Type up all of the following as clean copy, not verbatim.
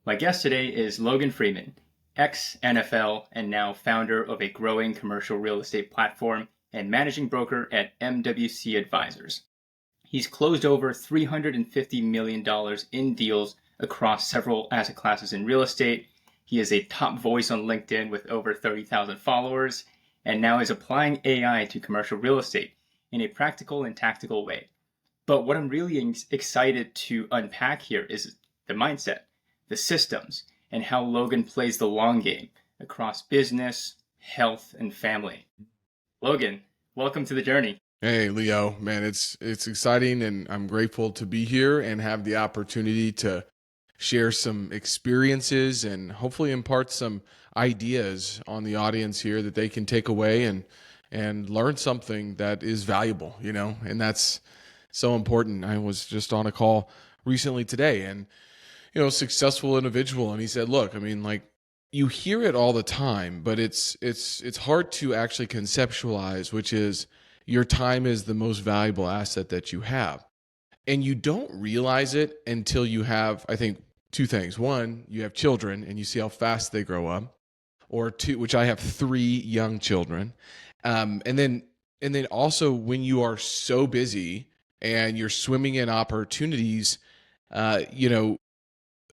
My guest today is Logan Freeman, ex-NFL and now founder of a growing commercial real estate platform and managing broker at MWC Advisors. He's closed over $350 million in deals across several asset classes in real estate. He is a top voice on LinkedIn with over 30,000 followers, and now is applying AI to commercial real estate in a practical and tactical way. But what I'm really excited to unpack here is the mindset, the systems, and how Logan plays the long game across business, health, and family. Logan, welcome to the journey. Hey, Leo, man, it's exciting, and I'm grateful to be here and have the opportunity to share some experiences and hopefully impart some ideas on the audience here that they can take away and learn something that is valuable, and that's so important. I was just on a call recently today, and successful individual, and he said, look, you hear it all the time, but it's hard to actually conceptualize, which is your time is the most valuable asset that you have. And you don't realize it until you have, I think, two things. One, you have children and you see how fast they grow up, or two, which I have 3 young children. And then also when you are so busy and you're swimming in opportunities,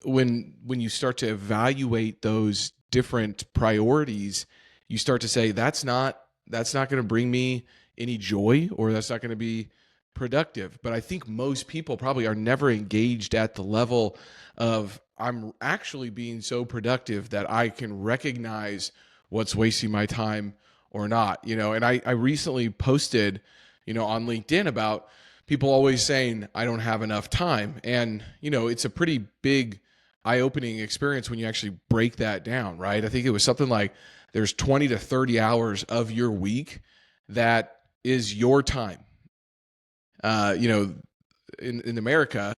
when you start to evaluate those different priorities, you start to say, that's not going to bring me any joy, or that's not going to be productive. But I think most people probably are never engaged at the level of, I'm actually being so productive that I can recognize what's wasting my time or not. And I recently posted, on LinkedIn about people always saying, I don't have enough time. And, it's a pretty big eye-opening experience when you actually break that down, right? I think it was something like there's 20 to 30 hours of your week that is your time. In America,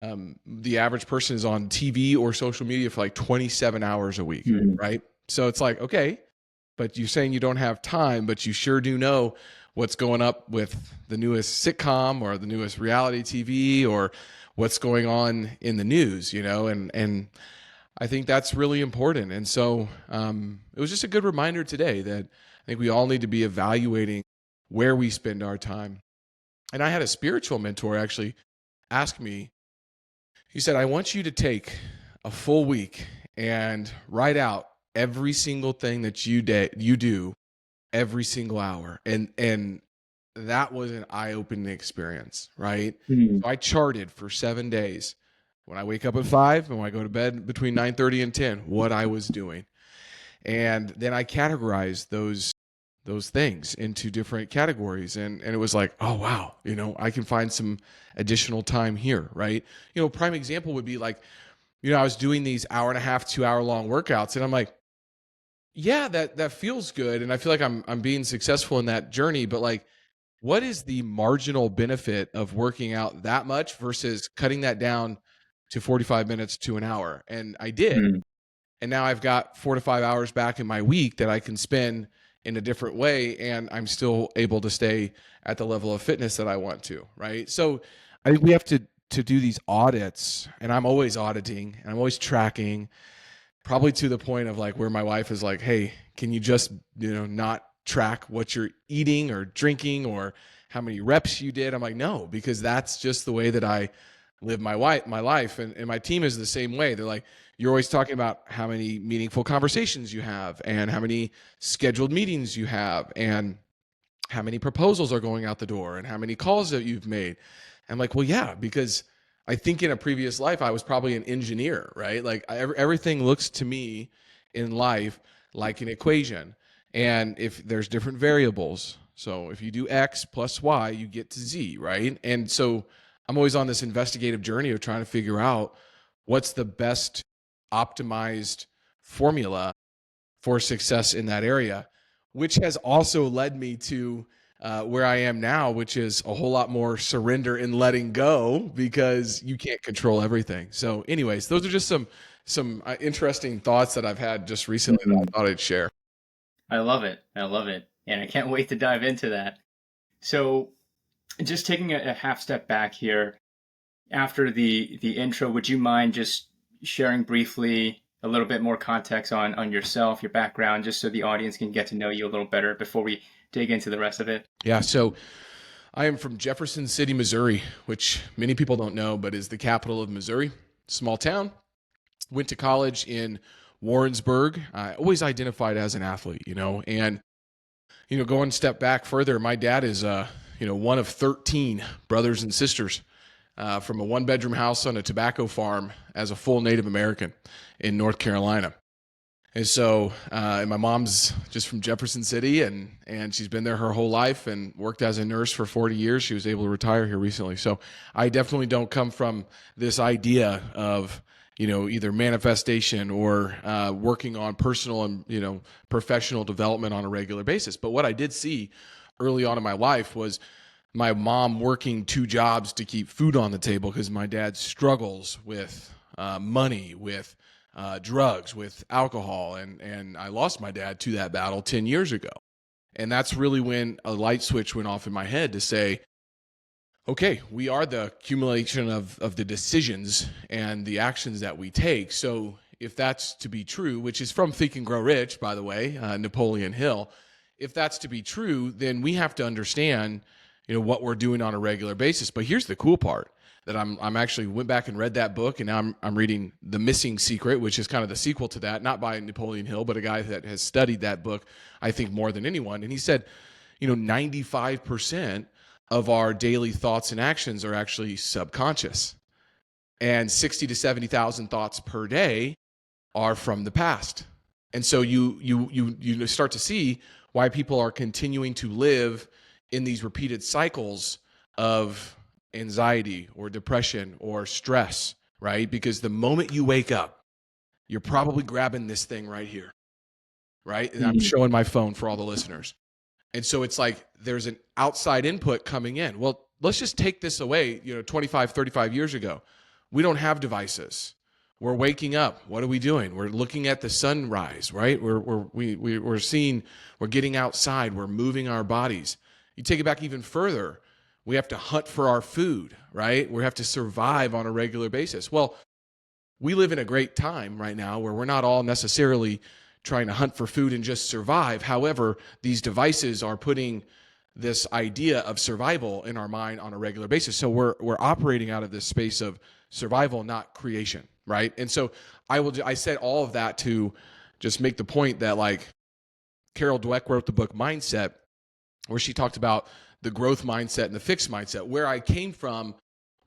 the average person is on TV or social media for like 27 hours a week, right? So it's like, okay, but you're saying you don't have time, but you sure do know what's going up with the newest sitcom or the newest reality TV or what's going on in the news, and I think that's really important. And so it was just a good reminder today that I think we all need to be evaluating where we spend our time. And I had a spiritual mentor actually ask me, he said, I want you to take a full week and write out every single thing that you do every single hour. And that was an eye-opening experience, right? So I charted for 7 days. When I wake up at 5 and when I go to bed between 9:30 and 10, what I was doing. And then I categorized those things into different categories. And it was like, oh, wow, I can find some additional time here, right? Prime example would be like, I was doing these 1.5 to 2 hour long workouts, and I'm like, yeah, that feels good. And I feel like I'm being successful in that journey, but like, what is the marginal benefit of working out that much versus cutting that down to 45 minutes to an hour? And I did. And now I've got 4 to 5 hours back in my week that I can spend in a different way, and I'm still able to stay at the level of fitness that I want to, right? So I think we have to do these audits, and I'm always auditing and I'm always tracking, probably to the point of like where my wife is like, hey, can you just, not track what you're eating or drinking or how many reps you did? I'm like, no, because that's just the way that I live my life. And my team is the same way. They're like, you're always talking about how many meaningful conversations you have and how many scheduled meetings you have and how many proposals are going out the door and how many calls that you've made. I'm like, well, yeah, because I think in a previous life, I was probably an engineer, right? Like everything looks to me in life like an equation. And if there's different variables, so if you do X plus Y, you get to Z, right? And so I'm always on this investigative journey of trying to figure out what's the best optimized formula for success in that area, which has also led me to where I am now, which is a whole lot more surrender and letting go, because you can't control everything. So anyways, those are just some interesting thoughts that I've had just recently that I thought I'd share. I love it. I love it. And I can't wait to dive into that. So just taking a half step back here, after the intro, would you mind just sharing briefly a little bit more context on yourself, your background, just so the audience can get to know you a little better before we dig into the rest of it? Yeah, so I am from Jefferson City, Missouri, which many people don't know, but is the capital of Missouri. Small town. Went to college in Warrensburg. I always identified as an athlete, and going a step back further, my dad is one of 13 brothers and sisters from a one-bedroom house on a tobacco farm as a full Native American in North Carolina. And so, and my mom's just from Jefferson City, and she's been there her whole life and worked as a nurse for 40 years. She was able to retire here recently. So I definitely don't come from this idea of, either manifestation or working on personal and, professional development on a regular basis. But what I did see early on in my life was my mom working 2 jobs to keep food on the table because my dad struggles with money, with drugs, with alcohol. And I lost my dad to that battle 10 years ago. And that's really when a light switch went off in my head to say, okay, we are the accumulation of the decisions and the actions that we take. So if that's to be true, which is from Think and Grow Rich, by the way, Napoleon Hill, if that's to be true, then we have to understand, what we're doing on a regular basis. But here's the cool part. That I'm actually went back and read that book, and now I'm reading The Missing Secret, which is kind of the sequel to that, not by Napoleon Hill, but a guy that has studied that book, I think, more than anyone. And he said, 95% of our daily thoughts and actions are actually subconscious, and 60 to 70,000 thoughts per day are from the past. And so you start to see why people are continuing to live in these repeated cycles of anxiety or depression or stress, right? Because the moment you wake up, you're probably grabbing this thing right here, right? And I'm showing my phone for all the listeners. And so it's like there's an outside input coming in. Well, let's just take this away, 25, 35 years ago. We don't have devices. We're waking up. What are we doing? We're looking at the sunrise, right? We're seeing, we're getting outside. We're moving our bodies. You take it back even further. We have to hunt for our food, right? We have to survive on a regular basis. Well, we live in a great time right now where we're not all necessarily trying to hunt for food and just survive. However, these devices are putting this idea of survival in our mind on a regular basis. So we're operating out of this space of survival, not creation, right? And so I said all of that to just make the point that, like, Carol Dweck wrote the book Mindset, where she talked about the growth mindset and the fixed mindset. Where I came from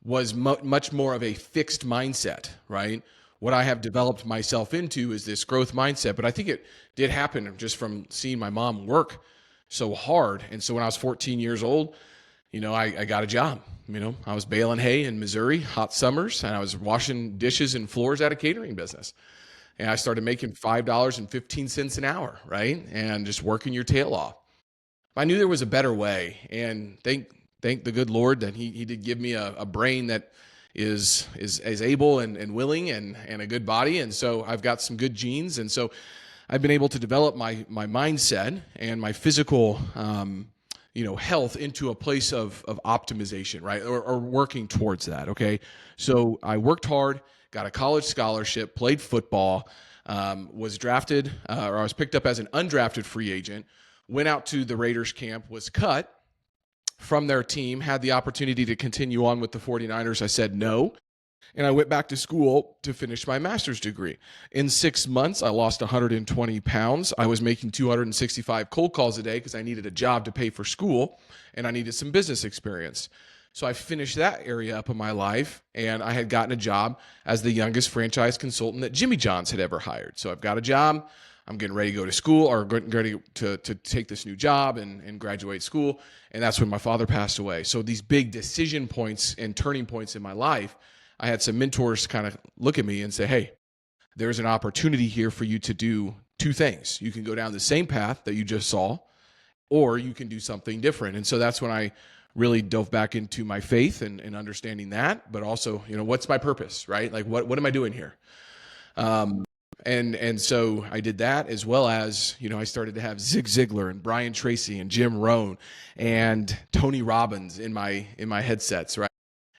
was much more of a fixed mindset, right? What I have developed myself into is this growth mindset. But I think it did happen just from seeing my mom work so hard. And so when I was 14 years old, I got a job. I was baling hay in Missouri, hot summers, and I was washing dishes and floors at a catering business. And I started making $5.15 an hour, right? And just working your tail off. I knew there was a better way, and thank the good Lord that he did give me a brain that is able and willing and a good body. And so I've got some good genes. And so I've been able to develop my mindset and my physical, health into a place of optimization, right? Or working towards that. Okay. So I worked hard, got a college scholarship, played football, was drafted, or I was picked up as an undrafted free agent, went out to the Raiders camp, was cut from their team, had the opportunity to continue on with the 49ers. I said no. And I went back to school to finish my master's degree. In 6 months, I lost 120 pounds. I was making 265 cold calls a day because I needed a job to pay for school and I needed some business experience. So I finished that area up in my life, and I had gotten a job as the youngest franchise consultant that Jimmy John's had ever hired. So I've got a job. I'm getting ready to go to school, or getting ready to take this new job and graduate school. And that's when my father passed away. So these big decision points and turning points in my life, I had some mentors kind of look at me and say, hey, there's an opportunity here for you to do 2 things. You can go down the same path that you just saw, or you can do something different. And so that's when I really dove back into my faith and understanding that, but also, what's my purpose, right? Like, what am I doing here? And so I did that, as well as, I started to have Zig Ziglar and Brian Tracy and Jim Rohn and Tony Robbins in my headsets, right?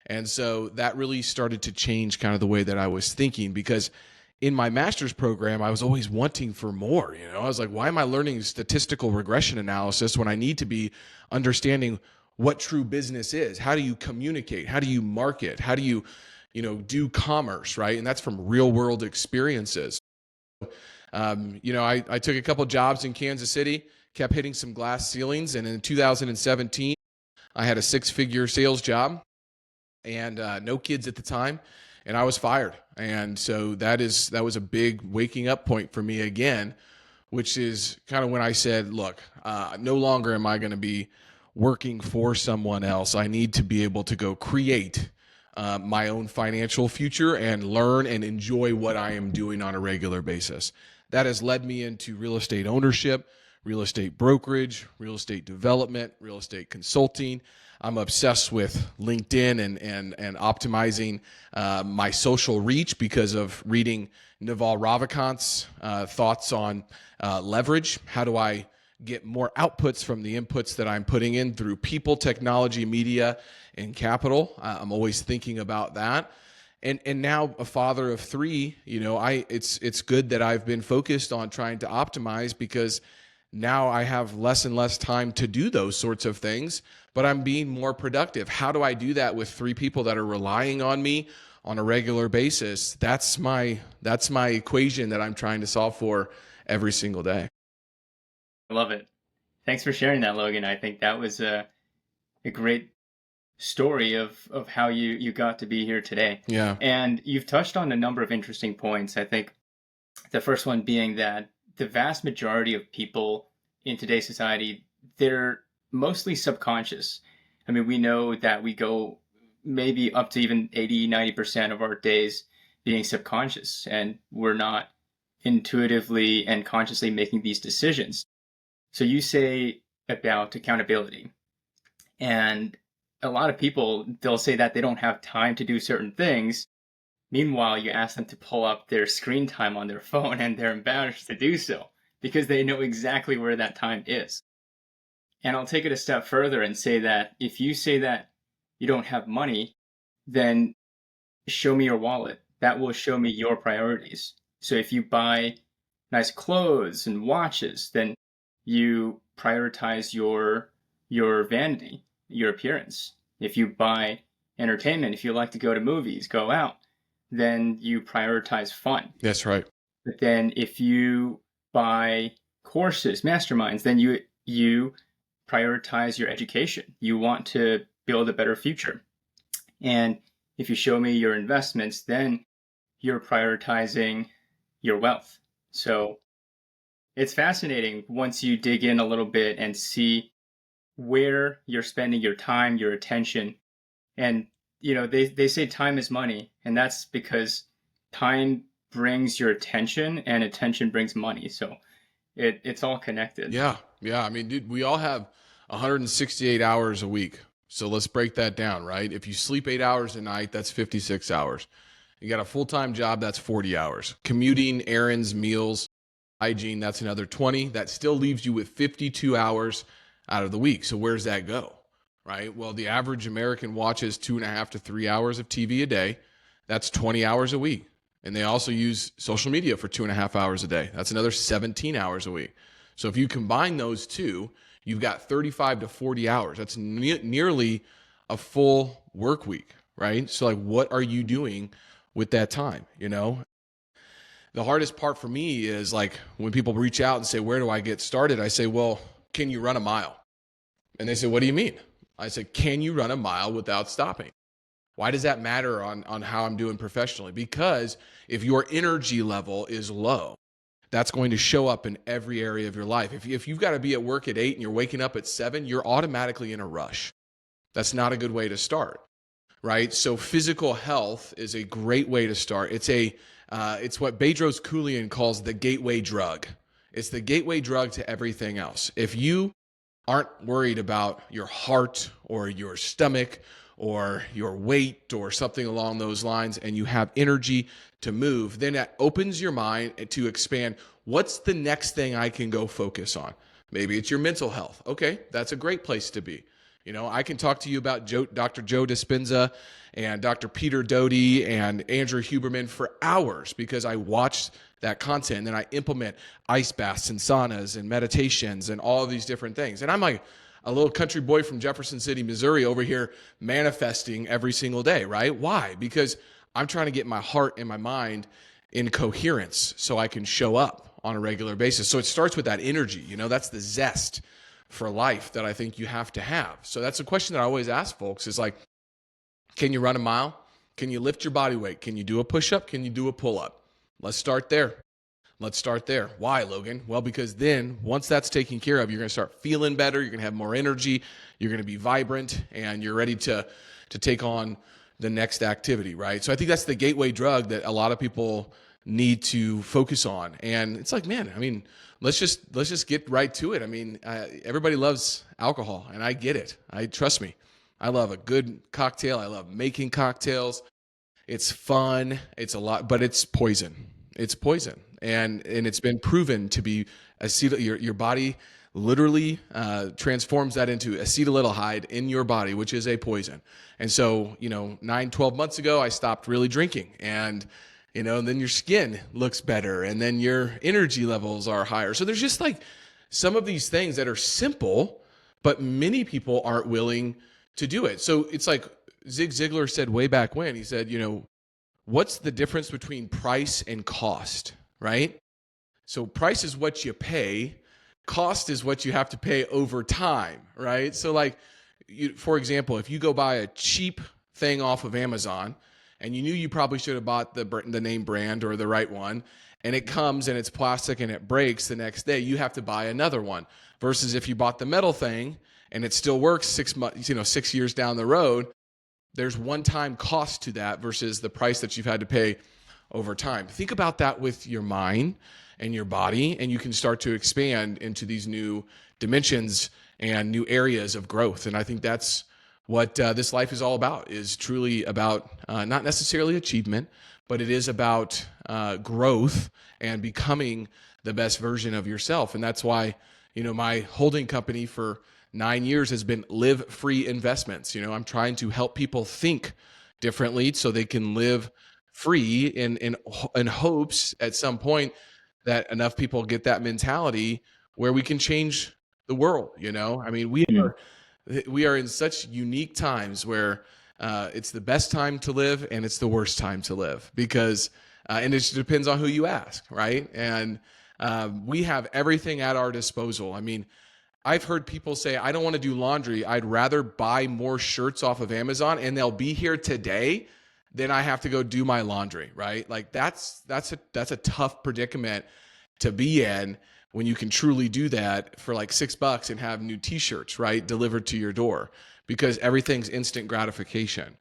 And so that really started to change kind of the way that I was thinking, because in my master's program, I was always wanting for more. I was like, why am I learning statistical regression analysis when I need to be understanding what true business is? How do you communicate? How do you market? How do you, do commerce, right? And that's from real world experiences. I took a couple jobs in Kansas City, kept hitting some glass ceilings. And in 2017, I had a 6-figure sales job and no kids at the time. And I was fired. And so that was a big waking up point for me again, which is kind of when I said, look, no longer am I going to be working for someone else. I need to be able to go create my own financial future and learn and enjoy what I am doing on a regular basis. That has led me into real estate ownership, real estate brokerage, real estate development, real estate consulting. I'm obsessed with LinkedIn and optimizing my social reach because of reading Naval Ravikant's thoughts on leverage. How do I get more outputs from the inputs that I'm putting in through people, technology, media, and capital? I'm always thinking about that. And now a father of 3, it's good that I've been focused on trying to optimize, because now I have less and less time to do those sorts of things, but I'm being more productive. How do I do that with 3 people that are relying on me on a regular basis? That's my equation that I'm trying to solve for every single day. I love it. Thanks for sharing that, Logan. I think that was a great story of how you got to be here today. Yeah. And you've touched on a number of interesting points. I think the first one being that the vast majority of people in today's society, they're mostly subconscious. I mean, we know that we go maybe up to even 80-90% of our days being subconscious, and we're not intuitively and consciously making these decisions. So you say about accountability, and a lot of people, they'll say that they don't have time to do certain things. Meanwhile, you ask them to pull up their screen time on their phone and they're embarrassed to do so because they know exactly where that time is. And I'll take it a step further and say that if you say that you don't have money, then show me your wallet. That will show me your priorities. So if you buy nice clothes and watches, then you prioritize your vanity, your appearance. If you buy entertainment, if you like to go to movies, go out, then you prioritize fun. That's right. But then if you buy courses, masterminds, then you prioritize your education. You want to build a better future. And if you show me your investments, then you're prioritizing your wealth. So it's fascinating once you dig in a little bit and see where you're spending your time, your attention. And, they say time is money, and that's because time brings your attention and attention brings money. So it's all connected. Yeah. I mean, dude, we all have 168 hours a week. So let's break that down, right? If you sleep 8 hours a night, that's 56 hours. You got a full-time job, that's 40 hours. Commuting, errands, meals, hygiene, that's another 20. That still leaves you with 52 hours out of the week. So where's that go, right? Well, the average American watches 2.5 to 3 hours of TV a day. That's 20 hours a week. And they also use social media for 2.5 hours a day. That's another 17 hours a week. So if you combine those two, you've got 35 to 40 hours. That's nearly a full work week, right? So like, what are you doing with that time? The hardest part for me is like when people reach out and say, where do I get started? I say, well, can you run a mile? And they say, what do you mean? I said, can you run a mile without stopping? Why does that matter on how I'm doing professionally? Because if your energy level is low, that's going to show up in every area of your life. If you've got to be at work at 8 and you're waking up at 7, you're automatically in a rush. That's not a good way to start, right? So physical health is a great way to start. It's what Bedros Keuilian calls the gateway drug. It's the gateway drug to everything else. If you aren't worried about your heart or your stomach or your weight or something along those lines, and you have energy to move, then that opens your mind to expand. What's the next thing I can go focus on? Maybe it's your mental health. Okay, that's a great place to be. You know, I can talk to you about Dr. Joe Dispenza and Dr. Peter Doty and Andrew Huberman for hours because I watched that content and then I implement ice baths and saunas and meditations and all of these different things. And I'm like a little country boy from Jefferson City, Missouri over here manifesting every single day, right? Why? Because I'm trying to get my heart and my mind in coherence so I can show up on a regular basis. So it starts with that energy, you know, that's the zest for life that I think you have to have. So that's a question that I always ask folks is like, can you run a mile? Can you lift your body weight? Can you do a push-up? Can you do a pull-up? Let's start there. Let's start there. Why, Logan? Well, because then once that's taken care of, you're going to start feeling better. You're going to have more energy. You're going to be vibrant and you're ready to take on the next activity, right? So I think that's the gateway drug that a lot of people need to focus on. And it's like, man, I mean, let's just get right to it. I mean, everybody loves alcohol and I get it. Trust me. I love a good cocktail. I love making cocktails. It's fun. It's a lot, but it's poison. It's poison. And it's been proven to be your body literally transforms that into acetaldehyde in your body, which is a poison. And so, 9-12 months ago, I stopped really drinking and then your skin looks better and then your energy levels are higher. So there's just like some of these things that are simple, but many people aren't willing to do it. So it's like Zig Ziglar said way back when, he said, what's the difference between price and cost, right? So price is what you pay. Cost is what you have to pay over time, right? So like, for example, if you go buy a cheap thing off of Amazon and you knew you probably should have bought the name brand or the right one, and it comes and it's plastic and it breaks the next day, you have to buy another one. Versus if you bought the metal thing and it still works 6 months, 6 years down the road, there's one-time cost to that versus the price that you've had to pay over time. Think about that with your mind and your body, and you can start to expand into these new dimensions and new areas of growth. And I think that's what this life is all about, is truly about not necessarily achievement, but it is about growth and becoming the best version of yourself. And that's why, my holding company for 9 years has been Live Free Investments. I'm trying to help people think differently so they can live free in hopes at some point that enough people get that mentality where we can change the world. I mean, we are in such unique times where it's the best time to live and it's the worst time to live because, and it just depends on who you ask, right? And we have everything at our disposal. I mean, I've heard people say, I don't want to do laundry. I'd rather buy more shirts off of Amazon and they'll be here today than I have to go do my laundry, right? Like that's a tough predicament to be in when you can truly do that for like $6 and have new t-shirts, right? Delivered to your door because everything's instant gratification.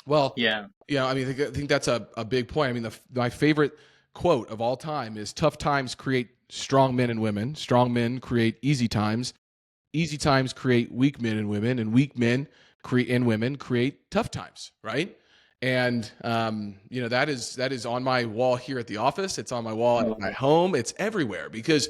Well, yeah, I mean, I think that's a big point. I mean, my favorite quote of all time is tough times create strong men and women. Strong men create easy times. Easy times create weak men and women, and weak men and women create tough times, right? And that is on my wall here at the office. It's on my wall at my home. It's everywhere because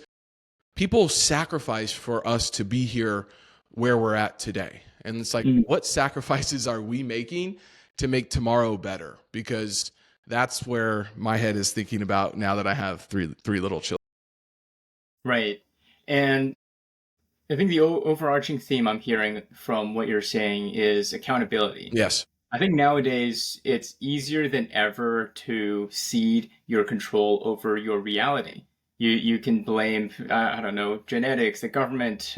people sacrifice for us to be here where we're at today. And it's like, what sacrifices are we making to make tomorrow better? Because that's where my head is thinking about now that I have three little children. Right. And I think the overarching theme I'm hearing from what you're saying is accountability. Yes. I think nowadays it's easier than ever to cede your control over your reality. You can blame, I don't know, genetics, the government,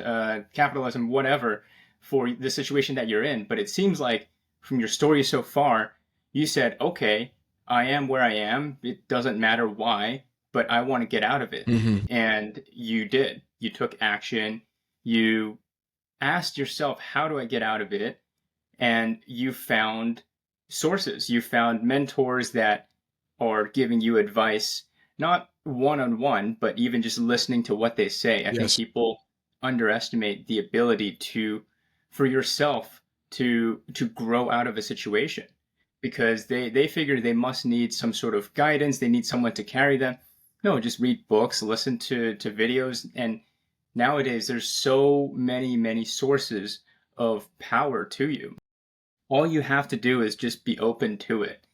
capitalism, whatever, for the situation that you're in. But it seems like from your story so far, you said, okay, I am where I am. It doesn't matter why, but I want to get out of it. Mm-hmm. And you did. You took action. You asked yourself, how do I get out of it? And you found sources. You found mentors that are giving you advice, not one-on-one, but even just listening to what they say. I think people underestimate the ability for yourself to grow out of a situation because they figure they must need some sort of guidance. They need someone to carry them. No, just read books, listen to videos. And nowadays there's so many sources of power to you. All you have to do is just be open to it.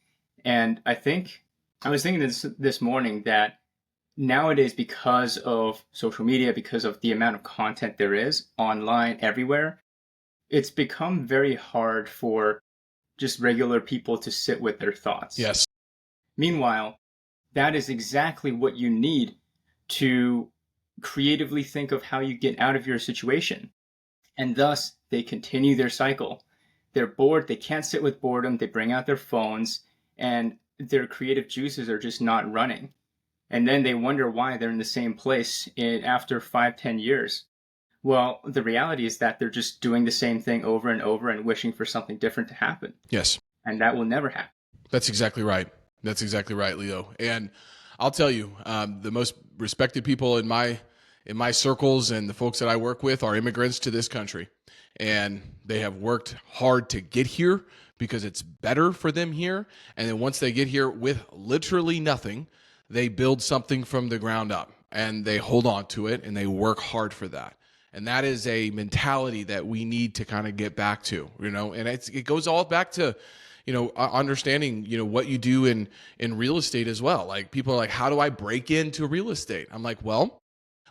And I was thinking this morning that nowadays, because of social media, because of the amount of content there is online everywhere, it's become very hard for just regular people to sit with their thoughts. Yes. Meanwhile, that is exactly what you need to creatively think of how you get out of your situation. And thus, they continue their cycle. They're bored, they can't sit with boredom, they bring out their phones, and their creative juices are just not running. And then they wonder why they're in the same place after 5-10 years. Well, the reality is that they're just doing the same thing over and over and wishing for something different to happen. Yes. And that will never happen. That's exactly right. That's exactly right, Leo. And I'll tell you, the most respected people in my circles and the folks that I work with are immigrants to this country. And they have worked hard to get here because it's better for them here. And then once they get here with literally nothing, they build something from the ground up and they hold on to it and they work hard for that. And that is a mentality that we need to kind of get back to, and it goes all back to, understanding, what you do in real estate as well. Like people are like, how do I break into real estate? I'm like, well,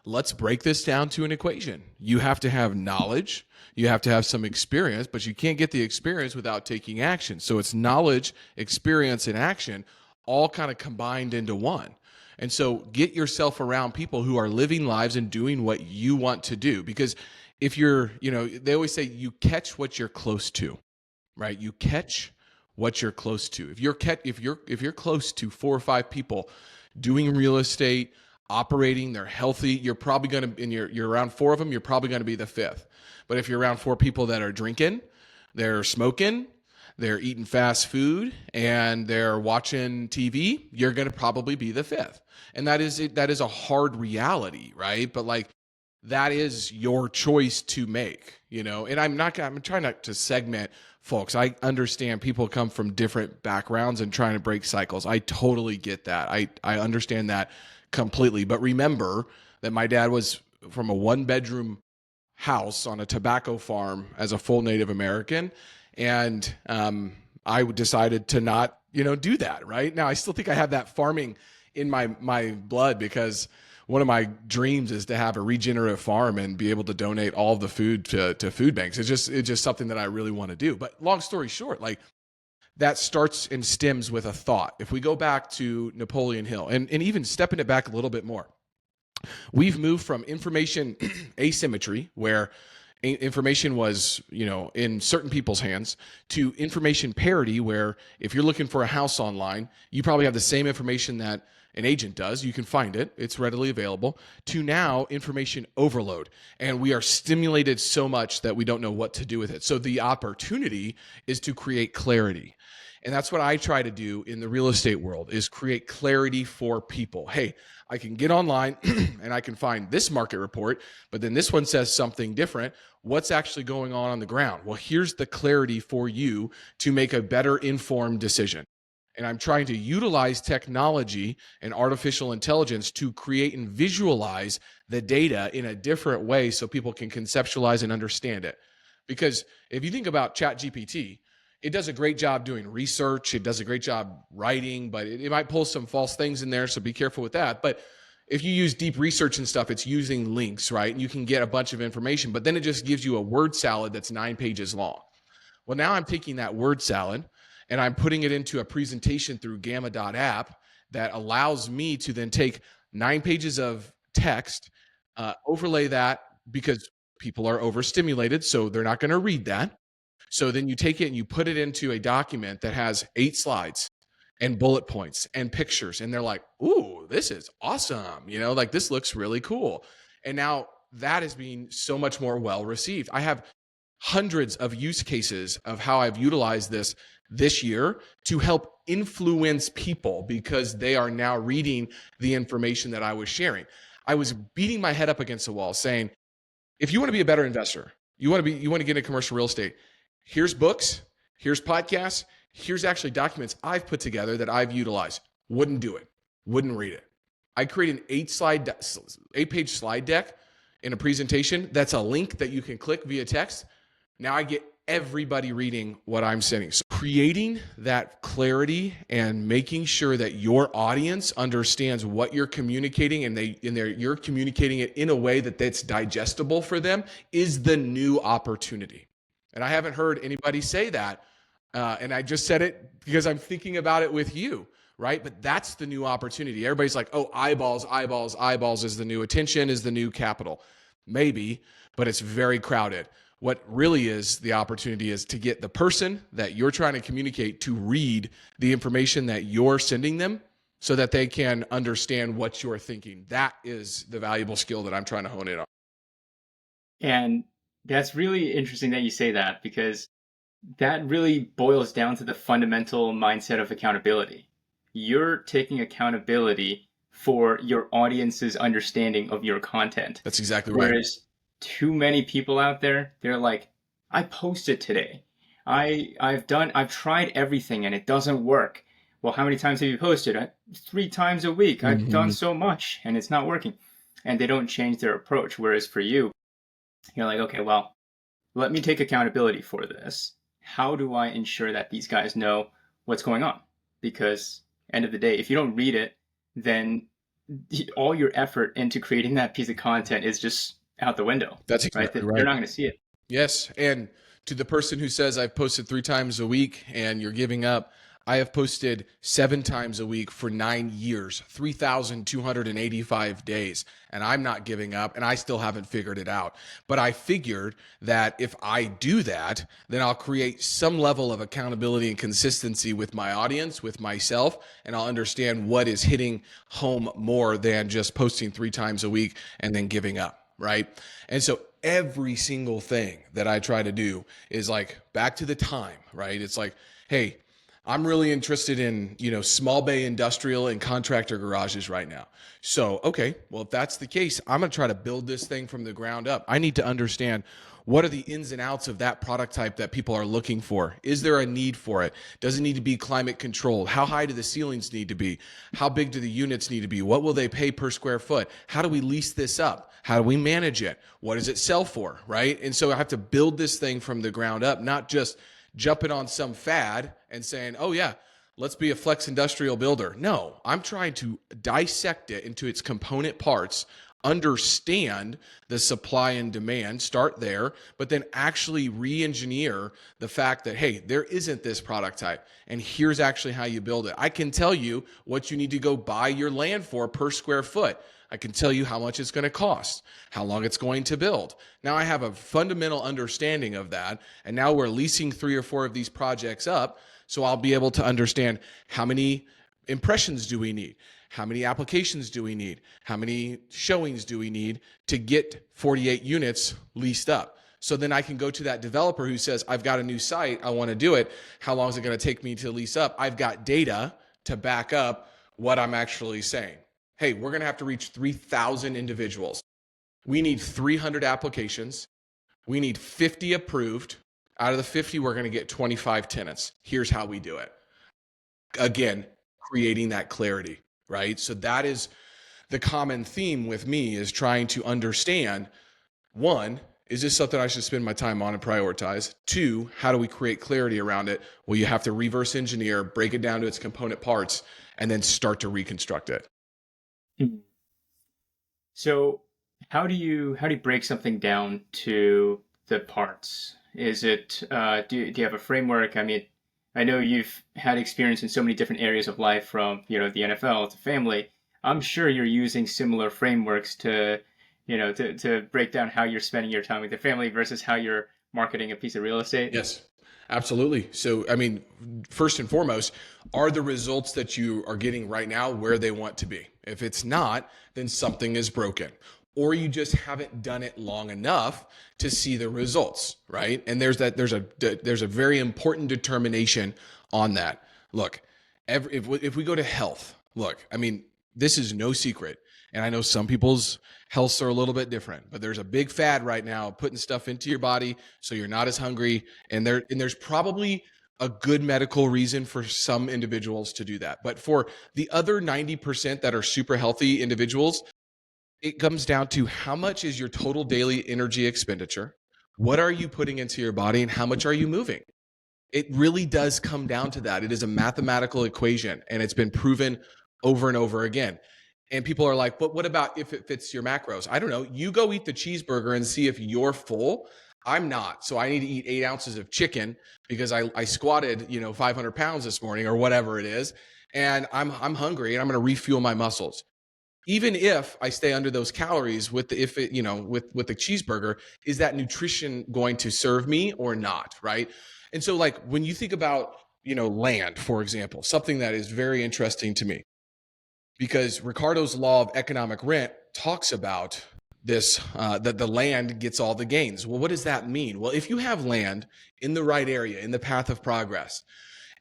let's break this down to an equation. You have to have knowledge, you have to have some experience, but you can't get the experience without taking action. So it's knowledge, experience, and action all kind of combined into one. And so get yourself around people who are living lives and doing what you want to do. Because if you're, they always say you catch what you're close to, right? You catch what you're close to. If you're close to 4 or 5 people doing real estate, operating, they're healthy, you're probably going to, and you're around 4 of them, you're probably going to be the 5th. But if you're around 4 people that are drinking, they're smoking, they're eating fast food, and they're watching TV, you're going to probably be the 5th. And that is a hard reality, right? But like, that is your choice to make, and I'm trying not to segment folks. I understand people come from different backgrounds and trying to break cycles. I totally get that. I understand that completely. But remember that my dad was from a 1-bedroom house on a tobacco farm as a full Native American. And I decided to not, do that. Right now, I still think I have that farming in my blood, because one of my dreams is to have a regenerative farm and be able to donate all of the food to food banks. It's just something that I really want to do. But long story short, like, that starts and stems with a thought. If we go back to Napoleon Hill and even stepping it back a little bit more, we've moved from information asymmetry, where information was, in certain people's hands, to information parity, where if you're looking for a house online, you probably have the same information that an agent does. You can find it. It's readily available. To now, information overload. And we are stimulated so much that we don't know what to do with it. So the opportunity is to create clarity. And that's what I try to do in the real estate world, is create clarity for people. Hey, I can get online and I can find this market report, but then this one says something different. What's actually going on the ground? Well, here's the clarity for you to make a better informed decision. And I'm trying to utilize technology and artificial intelligence to create and visualize the data in a different way so people can conceptualize and understand it. Because if you think about ChatGPT, it does a great job doing research. It does a great job writing, but it might pull some false things in there, so be careful with that. But if you use deep research and stuff, it's using links, right? And you can get a bunch of information, but then it just gives you a word salad that's 9 pages long. Well, now I'm taking that word salad and I'm putting it into a presentation through gamma.app that allows me to then take 9 pages of text, overlay that, because people are overstimulated, so they're not going to read that. So then you take it and you put it into a document that has 8 slides and bullet points and pictures. And they're like, ooh, this is awesome. Like, this looks really cool. And now that is being so much more well received. I have hundreds of use cases of how I've utilized this year to help influence people, because they are now reading the information that I was sharing. I was beating my head up against the wall saying, if you want to be a better investor, you want to get into commercial real estate, here's books, here's podcasts, here's actually documents I've put together that I've utilized. Wouldn't do it. Wouldn't read it. I created an 8-page slide deck in a presentation that's a link that you can click via text. Now I get everybody reading what I'm sending. So creating that clarity and making sure that your audience understands what you're communicating and you're communicating it in a way that's digestible for them is the new opportunity. And I haven't heard anybody say that. And I just said it because I'm thinking about it with you, right? But that's the new opportunity. Everybody's like, oh, eyeballs is the new attention, is the new capital. Maybe, but it's very crowded. What really is the opportunity is to get the person that you're trying to communicate to read the information that you're sending them so that they can understand what you're thinking. That is the valuable skill that I'm trying to hone in on. And that's really interesting that you say that, because that really boils down to the fundamental mindset of accountability. You're taking accountability for your audience's understanding of your content. That's exactly right. Whereas too many people out there, they're like, I posted today. I've tried everything and it doesn't work. Well, how many times have you posted? 3 times a week. I've done so much and it's not working. And they don't change their approach. Whereas for you, you're like, okay, well, let me take accountability for this. How do I ensure that these guys know what's going on? Because end of the day, if you don't read it, then all your effort into creating that piece of content is just out the window. That's exactly right. You're not going to see it. Yes. And to the person who says I've posted 3 times a week and you're giving up, I have posted 7 times a week for 9 years, 3,285 days, and I'm not giving up, and I still haven't figured it out. But I figured that if I do that, then I'll create some level of accountability and consistency with my audience, with myself, and I'll understand what is hitting home more than just posting 3 times a week and then giving up, right? And so every single thing that I try to do is like back to the time, right? It's like, hey, I'm really interested in, small bay industrial and contractor garages right now. So, okay, well, if that's the case, I'm going to try to build this thing from the ground up. I need to understand what are the ins and outs of that product type that people are looking for. Is there a need for it? Does it need to be climate controlled? How high do the ceilings need to be? How big do the units need to be? What will they pay per square foot? How do we lease this up? How do we manage it? What does it sell for, right? And so I have to build this thing from the ground up, not just jumping on some fad and saying, oh yeah, let's be a flex industrial builder. No, I'm trying to dissect it into its component parts, understand the supply and demand, start there, but then actually re-engineer the fact that, hey, there isn't this product type, and here's actually how you build it. I can tell you what you need to go buy your land for per square foot. I can tell you how much it's going to cost, how long it's going to build. Now I have a fundamental understanding of that. And now we're leasing 3 or 4 of these projects up. So I'll be able to understand how many impressions do we need? How many applications do we need? How many showings do we need to get 48 units leased up? So then I can go to that developer who says, I've got a new site, I want to do it. How long is it going to take me to lease up? I've got data to back up what I'm actually saying. Hey, we're going to have to reach 3,000 individuals. We need 300 applications. We need 50 approved. Out of the 50, we're going to get 25 tenants. Here's how we do it. Again, creating that clarity, right? So that is the common theme with me, is trying to understand, 1, is this something I should spend my time on and prioritize? 2, how do we create clarity around it? Well, you have to reverse engineer, break it down to its component parts, and then start to reconstruct it. So how do you break something down to the parts? Is it do you have a framework? I mean, I know you've had experience in so many different areas of life, from the NFL to family. I'm sure you're using similar frameworks to to break down how you're spending your time with your family versus how you're marketing a piece of real estate. Yes. Absolutely. So, I mean, first and foremost, are the results that you are getting right now where they want to be? If it's not, then something is broken, or you just haven't done it long enough to see the results, right? And there's a very important determination on that. Look, if we go to health, look, I mean, this is no secret. And I know some people's healths are a little bit different, but there's a big fad right now putting stuff into your body so you're not as hungry. And there's probably a good medical reason for some individuals to do that. But for the other 90% that are super healthy individuals, it comes down to how much is your total daily energy expenditure? What are you putting into your body and how much are you moving? It really does come down to that. It is a mathematical equation, and it's been proven over and over again. And people are like, but what about if it fits your macros? I don't know. You go eat the cheeseburger and see if you're full. I'm not. So I need to eat 8 ounces of chicken because I squatted, 500 pounds this morning or whatever it is. And I'm hungry and I'm going to refuel my muscles. Even if I stay under those calories with the with the cheeseburger, is that nutrition going to serve me or not? Right. And so like when you think about, land, for example, something that is very interesting to me, because Ricardo's law of economic rent talks about this, that the land gets all the gains. Well, what does that mean? Well, if you have land in the right area, in the path of progress,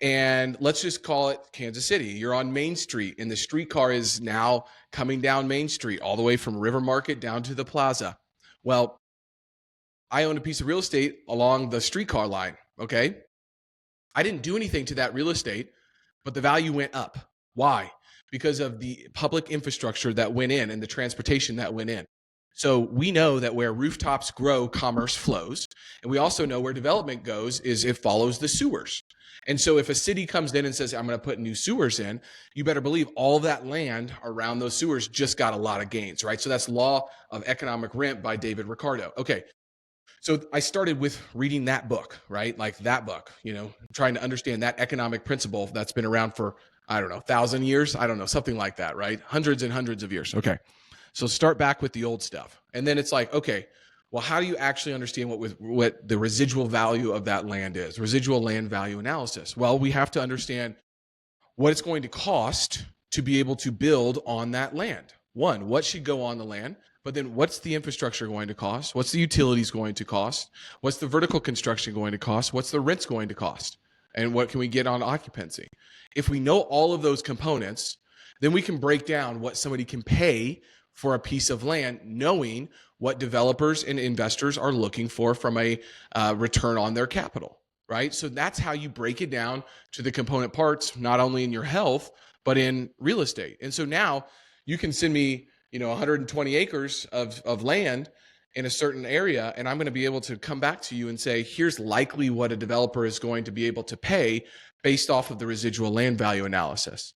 and let's just call it Kansas City. You're on Main Street and the streetcar is now coming down Main Street all the way from River Market down to the plaza. Well, I own a piece of real estate along the streetcar line, okay? I didn't do anything to that real estate, but the value went up. Why? Because of the public infrastructure that went in and the transportation that went in. So we know that where rooftops grow, commerce flows. And we also know where development goes is it follows the sewers. And so if a city comes in and says, I'm going to put new sewers in, you better believe all of that land around those sewers just got a lot of gains, right? So that's Law of Economic Rent by David Ricardo. Okay. So I started with reading that book, right? Like that book, trying to understand that economic principle that's been around for, I don't know, 1,000 years. I don't know, something like that, right? Hundreds and hundreds of years. Okay. So start back with the old stuff. And then it's like, okay, well, how do you actually understand what the residual value of that land is? Residual land value analysis. Well, we have to understand what it's going to cost to be able to build on that land. One, what should go on the land? But then what's the infrastructure going to cost? What's the utilities going to cost? What's the vertical construction going to cost? What's the rents going to cost? And what can we get on occupancy? If we know all of those components, then we can break down what somebody can pay for a piece of land, knowing what developers and investors are looking for from a return on their capital, right? So that's how you break it down to the component parts, not only in your health, but in real estate. And so now you can send me, 120 acres of land in a certain area, and I'm going to be able to come back to you and say, here's likely what a developer is going to be able to pay based off of the residual land value analysis.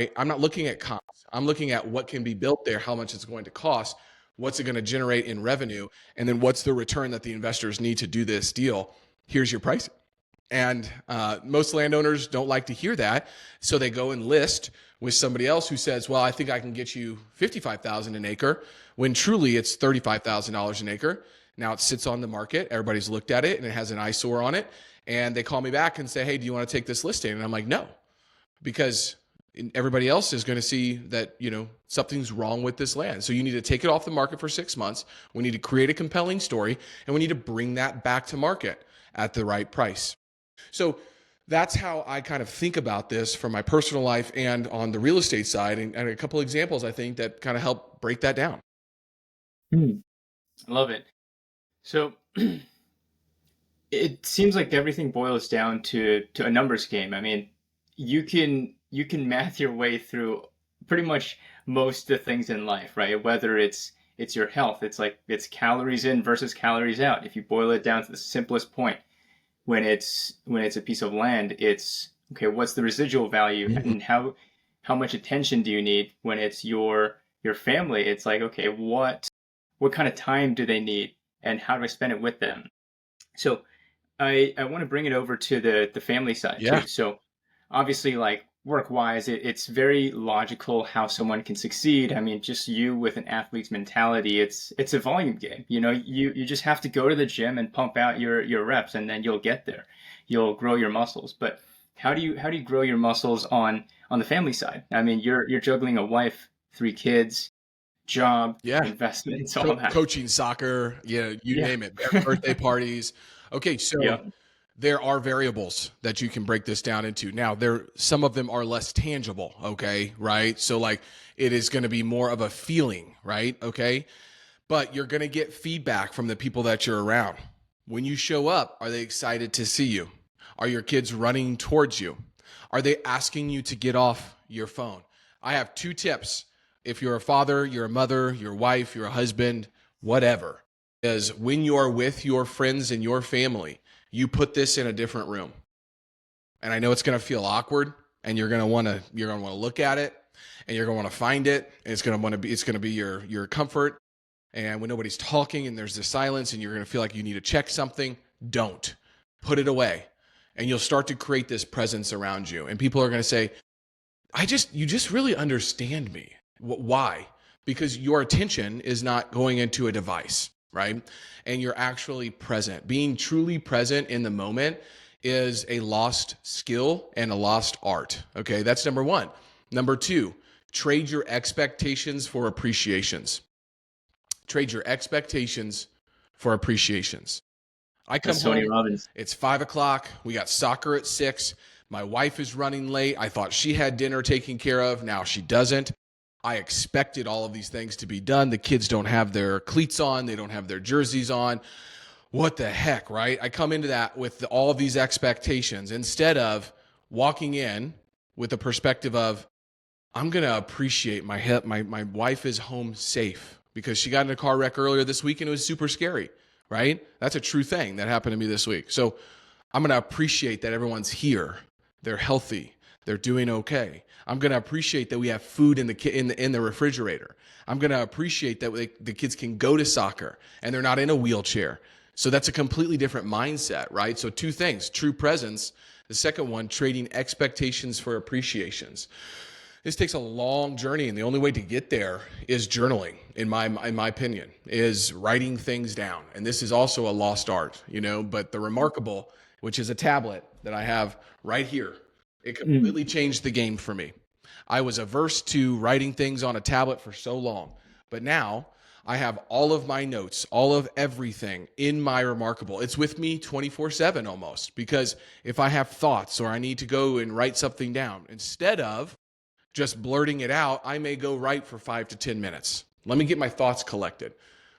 Okay? I'm not looking at comps. I'm looking at what can be built there, how much it's going to cost, what's it going to generate in revenue, and then what's the return that the investors need to do this deal. Here's your pricing. And most landowners don't like to hear that. So they go and list with somebody else who says, well, I think I can get you $55,000 an acre, when truly it's $35,000 an acre. Now it sits on the market. Everybody's looked at it and it has an eyesore on it. And they call me back and say, hey, do you want to take this listing? And I'm like, no, because everybody else is going to see that, something's wrong with this land. So you need to take it off the market for 6 months. We need to create a compelling story, and we need to bring that back to market at the right price. So that's how I kind of think about this from my personal life and on the real estate side, and a couple examples I think that kind of help break that down. I love it. So it seems like everything boils down to a numbers game. I mean, you can math your way through pretty much most of the things in life, right? Whether it's your health, it's calories in versus calories out. If you boil it down to the simplest point, when it's a piece of land, it's okay, what's the residual value, and how much attention do you need? When it's your family, it's like, okay, what kind of time do they need, and how do I spend it with them? So I want to bring it over to the family side too. So obviously, like work-wise, it's very logical how someone can succeed. I mean, just you with an athlete's mentality, it's a volume game. You just have to go to the gym and pump out your reps, and then you'll get there. You'll grow your muscles. But how do you grow your muscles on the family side? I mean, you're juggling a wife, 3 kids, job, investments, all that. Coaching soccer, you name it, birthday parties. Okay, so there are variables that you can break this down into. Now, some of them are less tangible, okay, right? So like it is going to be more of a feeling, right? Okay, but you're going to get feedback from the people that you're around. When you show up, are they excited to see you? Are your kids running towards you? Are they asking you to get off your phone? I have 2 tips. If you're a father, you're a mother, your wife, you're a husband, whatever. is when you are with your friends and your family, you put this in a different room. And I know it's going to feel awkward, and you're going to want to look at it, and you're going to want to find it, and it's going to be your comfort. And when nobody's talking and there's this silence and you're going to feel like you need to check something, don't. Put it away. And you'll start to create this presence around you. And people are going to say, you just really understand me. Why? Because your attention is not going into a device, right? And you're actually present. Being truly present in the moment is a lost skill and a lost art. Okay, that's number one. Number two, trade your expectations for appreciations. Trade your expectations for appreciations. I come Tony home, Robbins. It's 5:00. We got soccer at 6. My wife is running late. I thought she had dinner taken care of. Now she doesn't. I expected all of these things to be done. The kids don't have their cleats on. They don't have their jerseys on. What the heck, right? I come into that with all of these expectations instead of walking in with the perspective of, I'm going to appreciate my wife is home safe because she got in a car wreck earlier this week and it was super scary, right? That's a true thing that happened to me this week. So I'm going to appreciate that everyone's here. They're healthy. They're doing okay. I'm going to appreciate that we have food in the refrigerator. I'm going to appreciate that the kids can go to soccer and they're not in a wheelchair. So that's a completely different mindset, right? So two things, true presence. The second one, trading expectations for appreciations. This takes a long journey, and the only way to get there is journaling, in my opinion, is writing things down. And this is also a lost art, but the Remarkable, which is a tablet that I have right here, it completely changed the game for me. I was averse to writing things on a tablet for so long, but now I have all of my notes, all of everything in my Remarkable. It's with me 24/7 almost, because if I have thoughts or I need to go and write something down, instead of just blurting it out, I may go write for 5 to 10 minutes. Let me get my thoughts collected,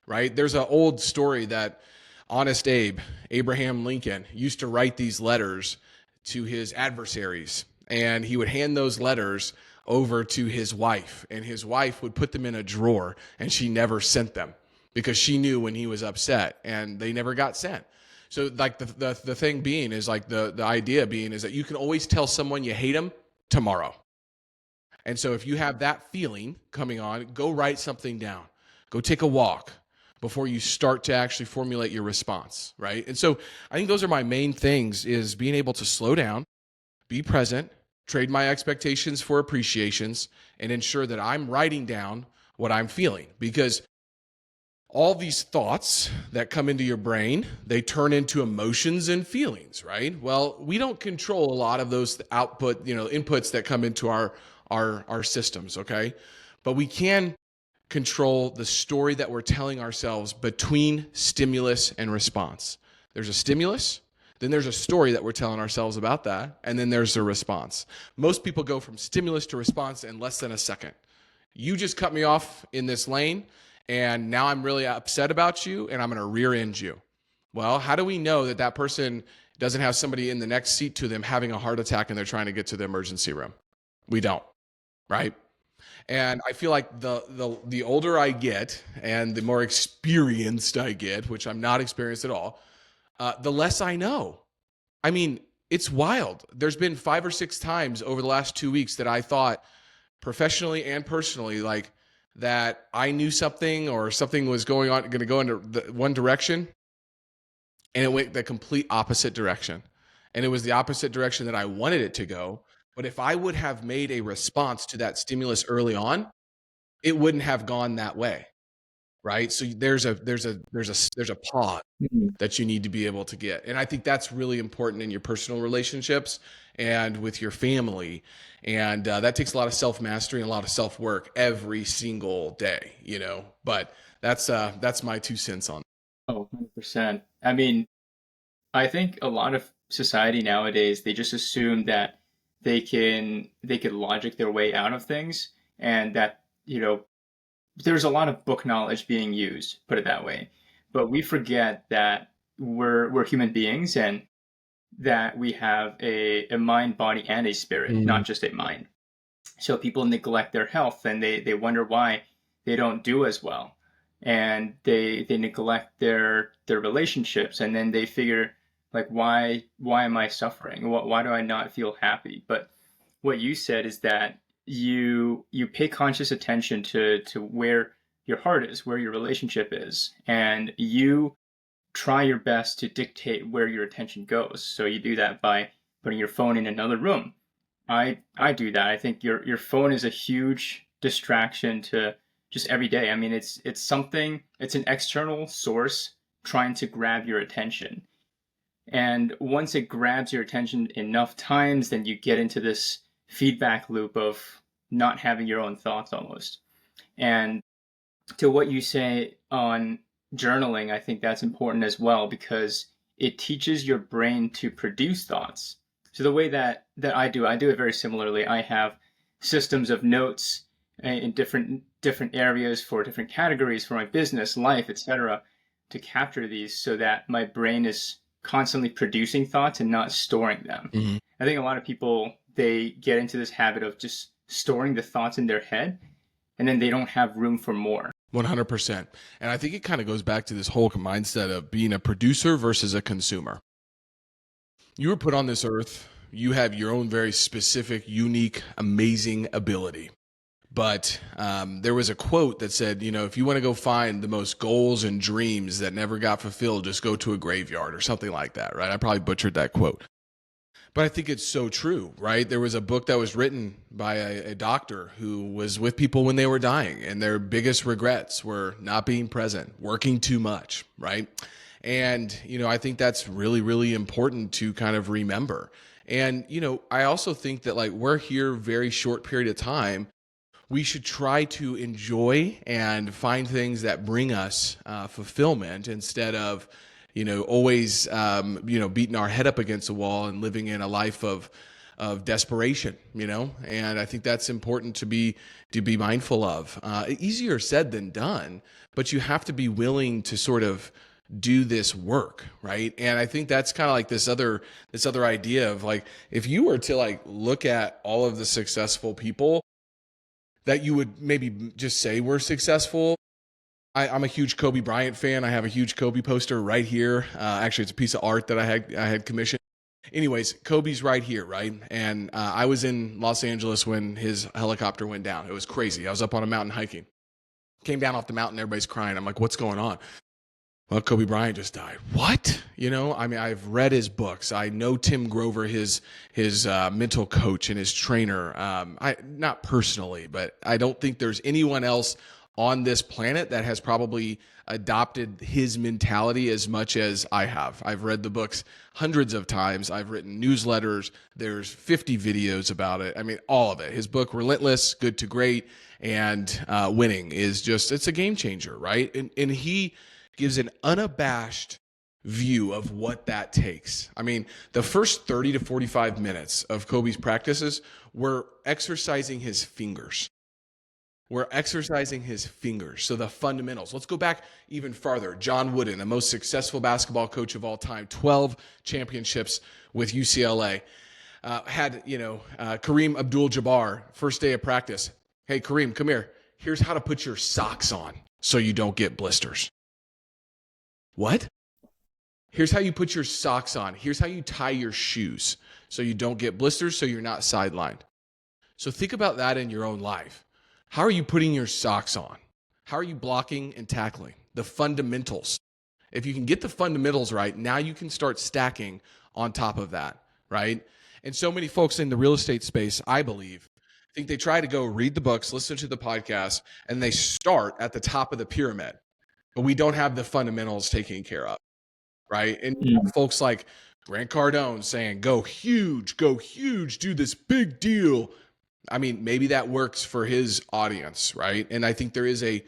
right? There's an old story that Honest Abraham Lincoln, used to write these letters to his adversaries, and he would hand those letters over to his wife, and his wife would put them in a drawer, and she never sent them because she knew when he was upset, and they never got sent. So like the thing being is like the idea being is that you can always tell someone you hate them tomorrow. And so if you have that feeling coming on, go write something down. Go take a walk before you start to actually formulate your response, right? And so I think those are my main things, is being able to slow down, be present, trade my expectations for appreciations, and ensure that I'm writing down what I'm feeling. Because all these thoughts that come into your brain, they turn into emotions and feelings, right? Well, we don't control a lot of those inputs that come into our systems, okay? But we can control the story that we're telling ourselves between stimulus and response. There's a stimulus, then there's a story that we're telling ourselves about that, and then there's the response. Most people go from stimulus to response in less than a second. You just cut me off in this lane, and now I'm really upset about you, and I'm going to rear end you. Well, how do we know that that person doesn't have somebody in the next seat to them having a heart attack and they're trying to get to the emergency room? We don't, right? And I feel like the older I get and the more experienced I get, which I'm not experienced at all, the less I know. I mean, it's wild. There's been 5 or 6 times over the last 2 weeks that I thought, professionally and personally, like that I knew something or something was going to go into one direction, and it went the complete opposite direction. And it was the opposite direction that I wanted it to go. But if I would have made a response to that stimulus early on, it wouldn't have gone that way, right? So there's a pause that you need to be able to get. And I think that's really important in your personal relationships and with your family. And that takes a lot of self-mastery and a lot of self-work every single day, But that's my 2 cents on it. Oh, 100%. I mean, I think a lot of society nowadays, they just assume that they can logic their way out of things, and that, there's a lot of book knowledge being used, put it that way. But we forget that we're human beings, and that we have a mind, body, and a spirit, not just a mind. So people neglect their health, and they wonder why they don't do as well. and they neglect their relationships, and then they figure like, why am I suffering? Why do I not feel happy? But what you said is that you pay conscious attention to where your heart is, where your relationship is, and you try your best to dictate where your attention goes. So you do that by putting your phone in another room. I do that. I think your phone is a huge distraction to just every day. I mean, it's something, it's an external source trying to grab your attention. And once it grabs your attention enough times, then you get into this feedback loop of not having your own thoughts almost. And to what you say on journaling, I think that's important as well, because it teaches your brain to produce thoughts. So the way that I do it very similarly. I have systems of notes in different areas for different categories for my business, life, etc., to capture these so that my brain is constantly producing thoughts and not storing them. Mm-hmm. I think a lot of people, they get into this habit of just storing the thoughts in their head, and then they don't have room for more. 100%. And I think it kind of goes back to this whole mindset of being a producer versus a consumer. You were put on this earth. You have your own very specific, unique, amazing ability. But there was a quote that said, you know, if you want to go find the most goals and dreams that never got fulfilled, just go to a graveyard or something like that, right? I probably butchered that quote. But I think it's so true, right? There was a book that was written by a doctor who was with people when they were dying, and their biggest regrets were not being present, working too much, right? And, you know, I think that's really, really important to kind of remember. And, you know, I also think that like we're here very short period of time. We should try to enjoy and find things that bring us fulfillment instead of, you know, always, beating our head up against the wall and living in a life of desperation, you know. And I think that's important to be mindful of. Easier said than done, but you have to be willing to sort of do this work, right? And I think that's kind of like this other idea of like, if you were to like look at all of the successful people that you would maybe just say were successful. I'm a huge Kobe Bryant fan. I have a huge Kobe poster right here. Actually, it's a piece of art that I had commissioned. Anyways, Kobe's right here, right? And I was in Los Angeles when his helicopter went down. It was crazy. I was up on a mountain hiking. Came down off the mountain, everybody's crying. I'm like, what's going on? Well, Kobe Bryant just died. What? You know, I mean, I've read his books. I know Tim Grover, his mental coach and his trainer. Not personally, but I don't think there's anyone else on this planet that has probably adopted his mentality as much as I have. I've read the books hundreds of times. I've written newsletters. There's 50 videos about it. I mean, all of it. His book, Relentless, Good to Great, and Winning is just, it's a game changer, right? And he gives an unabashed view of what that takes. I mean, the first 30 to 45 minutes of Kobe's practices were exercising his fingers. We're exercising his fingers. So the fundamentals. Let's go back even farther. John Wooden, the most successful basketball coach of all time, 12 championships with UCLA. Had, Kareem Abdul-Jabbar, first day of practice. Hey, Kareem, come here. Here's how to put your socks on so you don't get blisters. What? Here's how you put your socks on. Here's how you tie your shoes so you don't get blisters, so you're not sidelined. So think about that in your own life. How are you putting your socks on? How are you blocking and tackling? The fundamentals. If you can get the fundamentals right, now you can start stacking on top of that, right? And so many folks in the real estate space, I believe, think they try to go read the books, listen to the podcast, and they start at the top of the pyramid. But we don't have the fundamentals taken care of, right? And folks like Grant Cardone saying, go huge, do this big deal. I mean, maybe that works for his audience, right? And I think there is a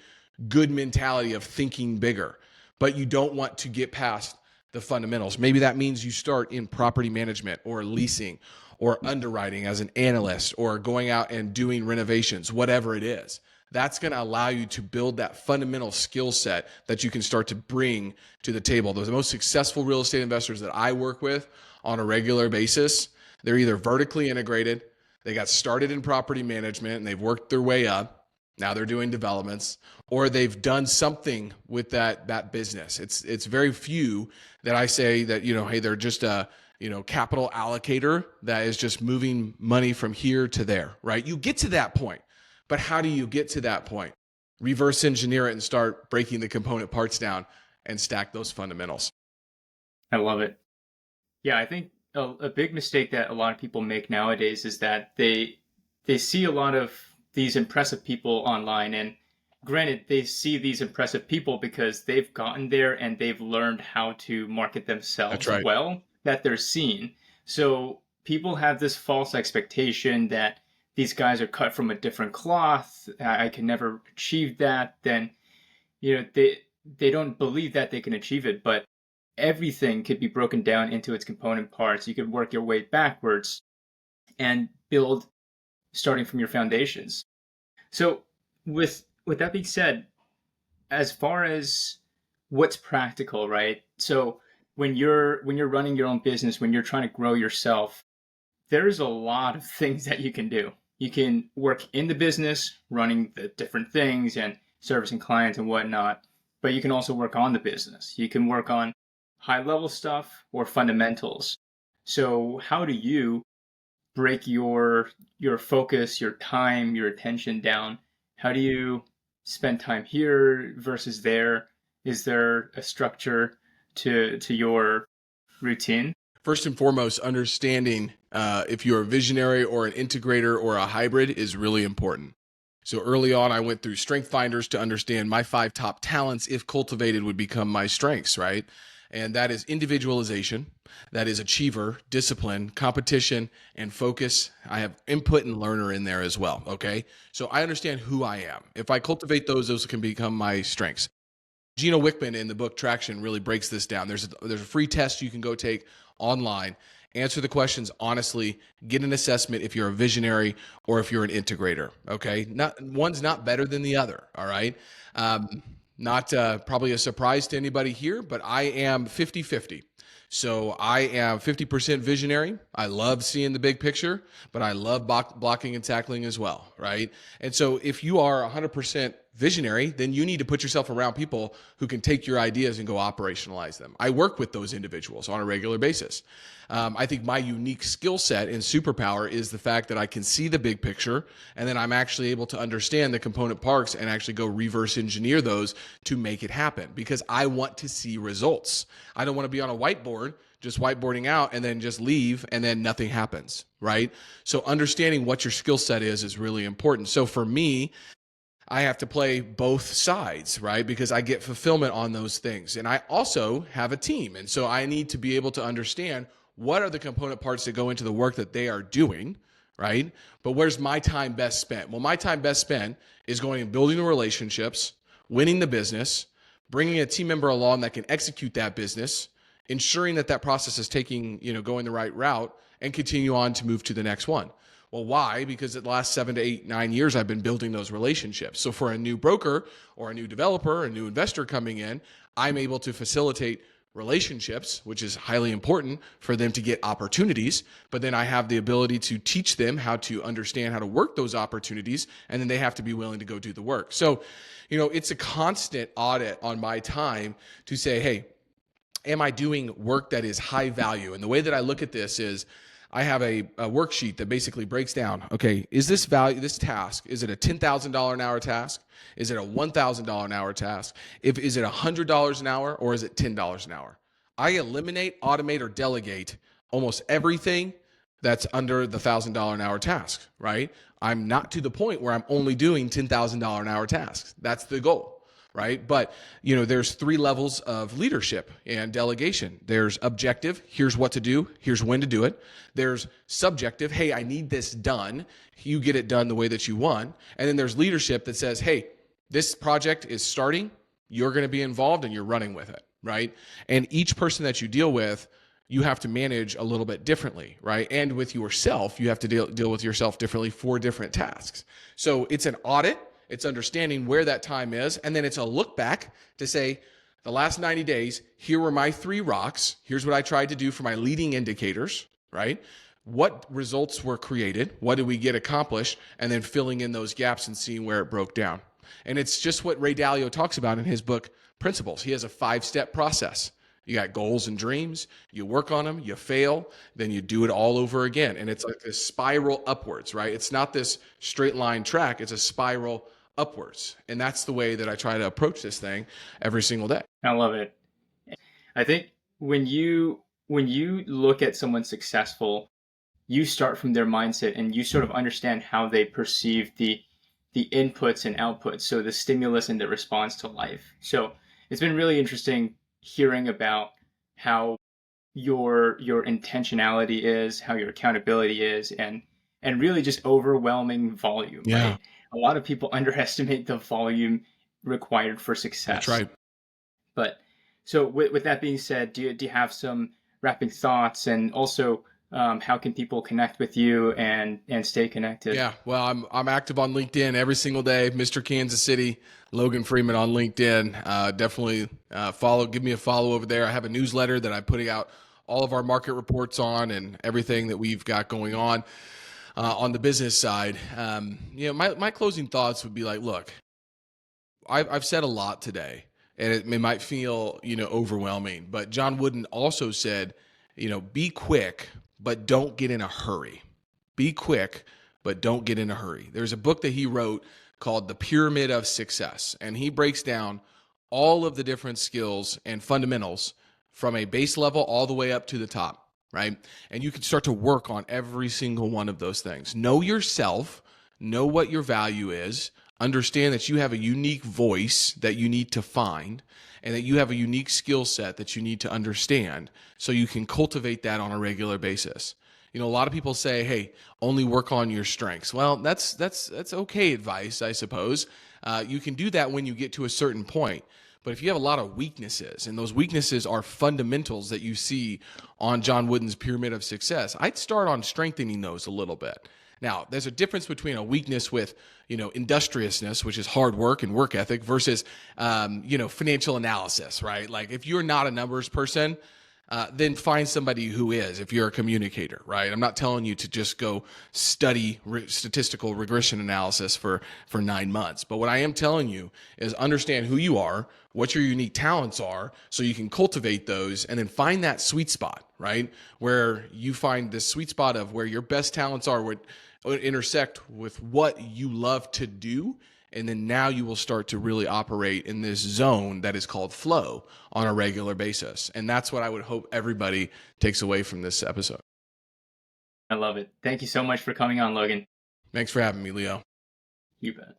good mentality of thinking bigger, but you don't want to get past the fundamentals. Maybe that means you start in property management or leasing or underwriting as an analyst or going out and doing renovations, whatever it is. That's going to allow you to build that fundamental skill set that you can start to bring to the table. The most successful real estate investors that I work with on a regular basis, they're either vertically integrated, they got started in property management and they've worked their way up, Now they're doing developments, or they've done something with that business. It's very few that I say that, hey, they're just a, capital allocator that is just moving money from here to there, right? You get to that point, but how do you get to that point? Reverse engineer it and start breaking the component parts down and stack those fundamentals. I love it. Yeah, I think a big mistake that a lot of people make nowadays is that they see a lot of these impressive people online, and granted, they see these impressive people because they've gotten there and they've learned how to market themselves well, that they're seen. So people have this false expectation that these guys are cut from a different cloth. I can never achieve that. Then, they don't believe that they can achieve it, but everything could be broken down into its component parts. You could work your way backwards and build starting from your foundations. So with that being said, as far as what's practical, right? So when you're running your own business, when you're trying to grow yourself, there's a lot of things that you can do. You can work in the business, running the different things and servicing clients and whatnot, but you can also work on the business. You can work on high level stuff or fundamentals. So how do you break your focus, your time, your attention down? How do you spend time here versus there? Is there a structure to your routine? First and foremost, understanding if you're a visionary or an integrator or a hybrid is really important. So early on, I went through strength finders to understand my 5 top talents, if cultivated, would become my strengths, right? And that is individualization, that is achiever, discipline, competition, and focus. I have input and learner in there as well, okay? So I understand who I am. If I cultivate those can become my strengths. Gino Wickman in the book Traction really breaks this down. There's a free test you can go take online. Answer the questions honestly, get an assessment if you're a visionary or if you're an integrator, okay? One's not better than the other, all right? Not probably a surprise to anybody here, but I am 50-50. So I am 50% visionary. I love seeing the big picture, but I love blocking and tackling as well, right? And so if you are 100% visionary, then you need to put yourself around people who can take your ideas and go operationalize them. I work with those individuals on a regular basis. I think my unique skill set and superpower is the fact that I can see the big picture, and then I'm actually able to understand the component parts and actually go reverse engineer those to make it happen, because I want to see results. I don't want to be on a whiteboard just whiteboarding out and then just leave and then nothing happens, right? So understanding what your skill set is really important. So for me, I have to play both sides, right? Because I get fulfillment on those things. And I also have a team. And so I need to be able to understand what are the component parts that go into the work that they are doing, right? But where's my time best spent? Well, my time best spent is going and building the relationships, winning the business, bringing a team member along that can execute that business, ensuring that process is going the right route, and continue on to move to the next one. Well, why? Because at the last 7 to 8, 9 years, I've been building those relationships. So for a new broker or a new developer, a new investor coming in, I'm able to facilitate relationships, which is highly important for them to get opportunities. But then I have the ability to teach them how to understand how to work those opportunities, and then they have to be willing to go do the work. So, it's a constant audit on my time to say, hey, am I doing work that is high value? And the way that I look at this is I have a worksheet that basically breaks down, okay, is this task, is it a $10,000 an hour task? Is it a $1,000 an hour task? Is it $100 an hour, or is it $10 an hour? I eliminate, automate, or delegate almost everything that's under the $1,000 an hour task, right? I'm not to the point where I'm only doing $10,000 an hour tasks. That's the goal. Right? But, there's 3 levels of leadership and delegation. There's objective, here's what to do, here's when to do it. There's subjective, hey, I need this done. You get it done the way that you want. And then there's leadership that says, hey, this project is starting, you're going to be involved and you're running with it, right? And each person that you deal with, you have to manage a little bit differently, right? And with yourself, you have to deal with yourself differently for different tasks. So it's an audit. It's understanding where that time is. And then it's a look back to say, the last 90 days, here were my 3 rocks. Here's what I tried to do for my leading indicators, right? what results were created, what did we get accomplished, and then filling in those gaps and seeing where it broke down. And it's just what Ray Dalio talks about in his book, Principles. He has a 5-step process. You got goals and dreams, you work on them, you fail, then you do it all over again. And it's like this spiral upwards, right? It's not this straight line track, it's a spiral upwards. And that's the way that I try to approach this thing every single day. I love it. I think when you look at someone successful, you start from their mindset and you sort of understand how they perceive the inputs and outputs, so the stimulus and the response to life. So it's been really interesting hearing about how your intentionality is, how your accountability is, and really just overwhelming volume. Yeah. Right? A lot of people underestimate the volume required for success. That's right. But so with that being said, do you have some wrapping thoughts, and also how can people connect with you and stay connected? Yeah, well, I'm active on LinkedIn every single day. Mr. Kansas City, Logan Freeman on LinkedIn. Definitely give me a follow over there. I have a newsletter that I'm putting out all of our market reports on and everything that we've got going on the business side. My closing thoughts would be like, look, I've said a lot today, and it might feel overwhelming. But John Wooden also said, be quick, but don't get in a hurry. Be quick, but don't get in a hurry. There's a book that he wrote called The Pyramid of Success, and he breaks down all of the different skills and fundamentals from a base level all the way up to the top, right? And you can start to work on every single one of those things. Know yourself, know what your value is, understand that you have a unique voice that you need to find, and that you have a unique skill set that you need to understand so you can cultivate that on a regular basis. A lot of people say, hey, only work on your strengths. Well, that's okay advice, I suppose. You can do that when you get to a certain point. But if you have a lot of weaknesses, and those weaknesses are fundamentals that you see on John Wooden's Pyramid of Success, I'd start on strengthening those a little bit. Now, there's a difference between a weakness with, industriousness, which is hard work and work ethic, versus, financial analysis, right? Like if you're not a numbers person, then find somebody who is, if you're a communicator, right? I'm not telling you to just go study statistical regression analysis for 9 months. But what I am telling you is understand who you are, what your unique talents are, so you can cultivate those and then find that sweet spot, right? Where you find this sweet spot of where your best talents are, would intersect with what you love to do. And then now you will start to really operate in this zone that is called flow on a regular basis. And that's what I would hope everybody takes away from this episode. I love it. Thank you so much for coming on, Logan. Thanks for having me, Leo. You bet.